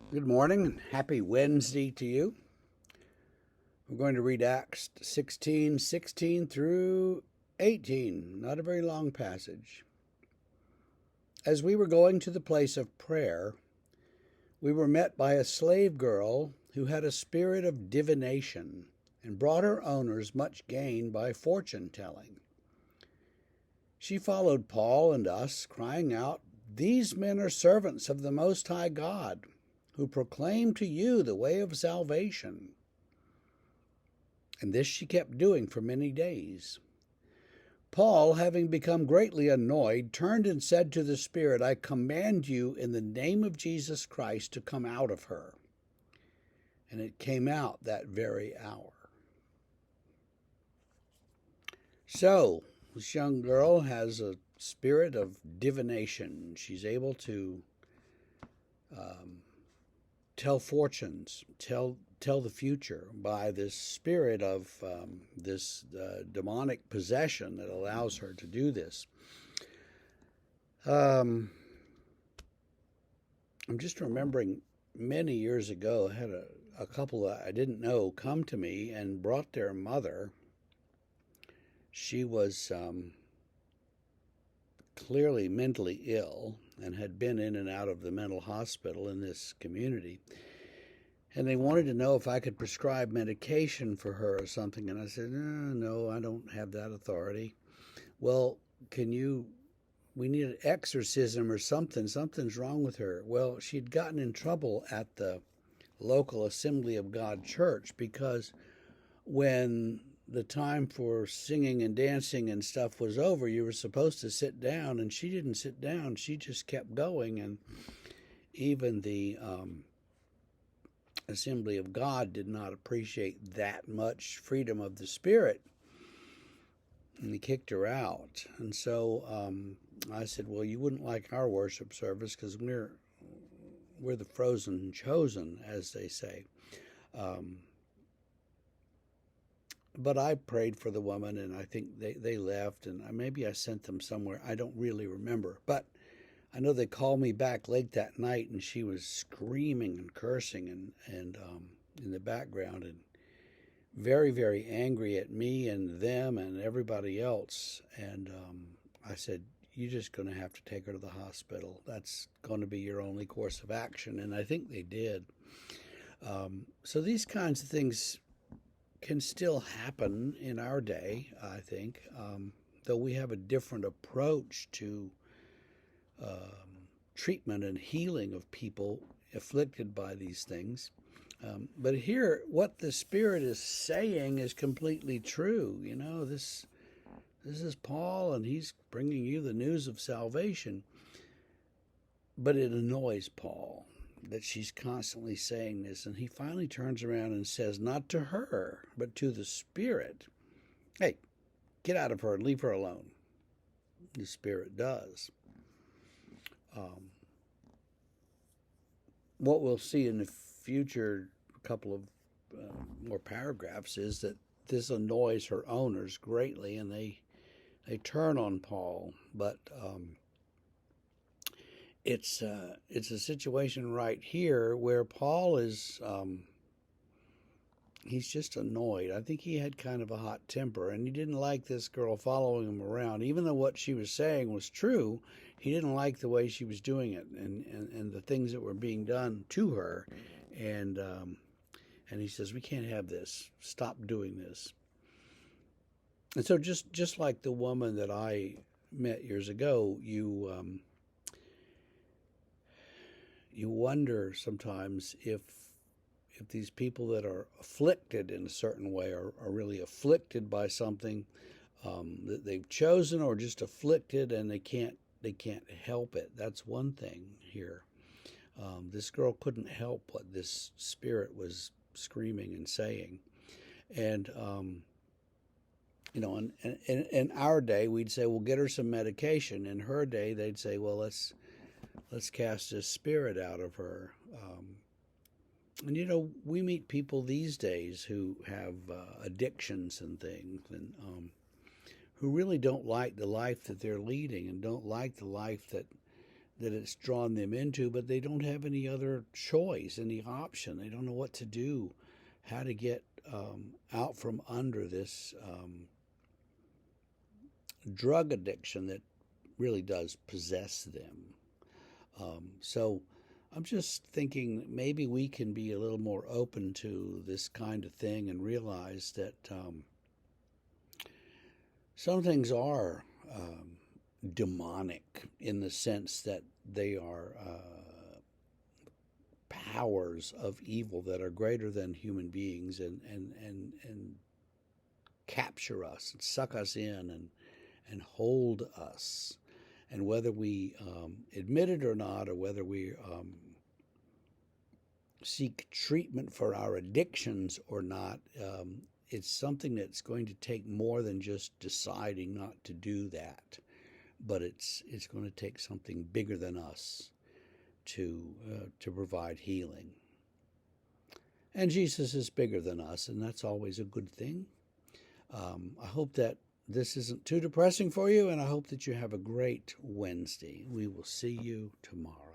Good morning and happy Wednesday to you. We're going to read Acts 16:16 through 18, not a very long passage. As we were going to the place of prayer, we were met by a slave girl who had a spirit of divination and brought her owners much gain by fortune telling. She followed Paul and us, crying out, "These men are servants of the Most High God, who proclaim to you the way of salvation." And this she kept doing for many days. Paul, having become greatly annoyed, turned and said to the spirit, "I command you in the name of Jesus Christ to come out of her." And it came out that very hour. So, this young girl has a spirit of divination. She's able to tell fortunes, tell the future by this spirit of this demonic possession that allows her to do this. I'm just remembering many years ago, I had a couple that I didn't know come to me and brought their mother. She was clearly mentally ill and had been in and out of the mental hospital in this community. And they wanted to know if I could prescribe medication for her or something. And I said, no, I don't have that authority. Well, we need an exorcism or something. Something's wrong with her. Well, she'd gotten in trouble at the local Assembly of God church because when the time for singing and dancing and stuff was over, you were supposed to sit down, and she didn't sit down. She just kept going, and even the Assembly of God did not appreciate that much freedom of the spirit, and they kicked her out. And so I said, well, you wouldn't like our worship service because we're the frozen chosen, as they say. But I prayed for the woman, and I think they left, and maybe I sent them somewhere. I don't really remember. But I know they called me back late that night, and she was screaming and cursing and in the background, and very, very angry at me and them and everybody else. And I said, you're just going to have to take her to the hospital. That's going to be your only course of action. And I think they did. So these kinds of things can still happen in our day, I think, though we have a different approach to treatment and healing of people afflicted by these things. But here, what the Spirit is saying is completely true. You know, this is Paul, and he's bringing you the news of salvation. But it annoys Paul that she's constantly saying this, and he finally turns around and says, not to her, but to the Spirit, "Hey, get out of her and leave her alone." The Spirit does. What we'll see in the future couple of more paragraphs is that this annoys her owners greatly, and they turn on Paul. But it's a situation right here where Paul is he's just annoyed. I think he had kind of a hot temper, and he didn't like this girl following him around. Even though what she was saying was true, he didn't like the way she was doing it and the things that were being done to her. And he says, we can't have this. Stop doing this. And so just like the woman that I met years ago, you wonder sometimes if these people that are afflicted in a certain way are really afflicted by something that they've chosen, or just afflicted and they can't help it. That's one thing here. This girl couldn't help what this spirit was screaming and saying. And you know, in our day, we'd say, well, get her some medication. In her day, they'd say, well, let's cast this spirit out of her. And you know, we meet people these days who have addictions and things, and who really don't like the life that they're leading, and don't like the life that that it's drawn them into, but they don't have any other choice, any option. They don't know what to do, how to get out from under this drug addiction that really does possess them. So I'm just thinking maybe we can be a little more open to this kind of thing and realize that some things are demonic in the sense that they are powers of evil that are greater than human beings and capture us and suck us in and hold us. And whether we admit it or not, or whether we seek treatment for our addictions or not, it's something that's going to take more than just deciding not to do that. But it's going to take something bigger than us to provide healing. And Jesus is bigger than us, and that's always a good thing. I hope that this isn't too depressing for you, and I hope that you have a great Wednesday. We will see you tomorrow.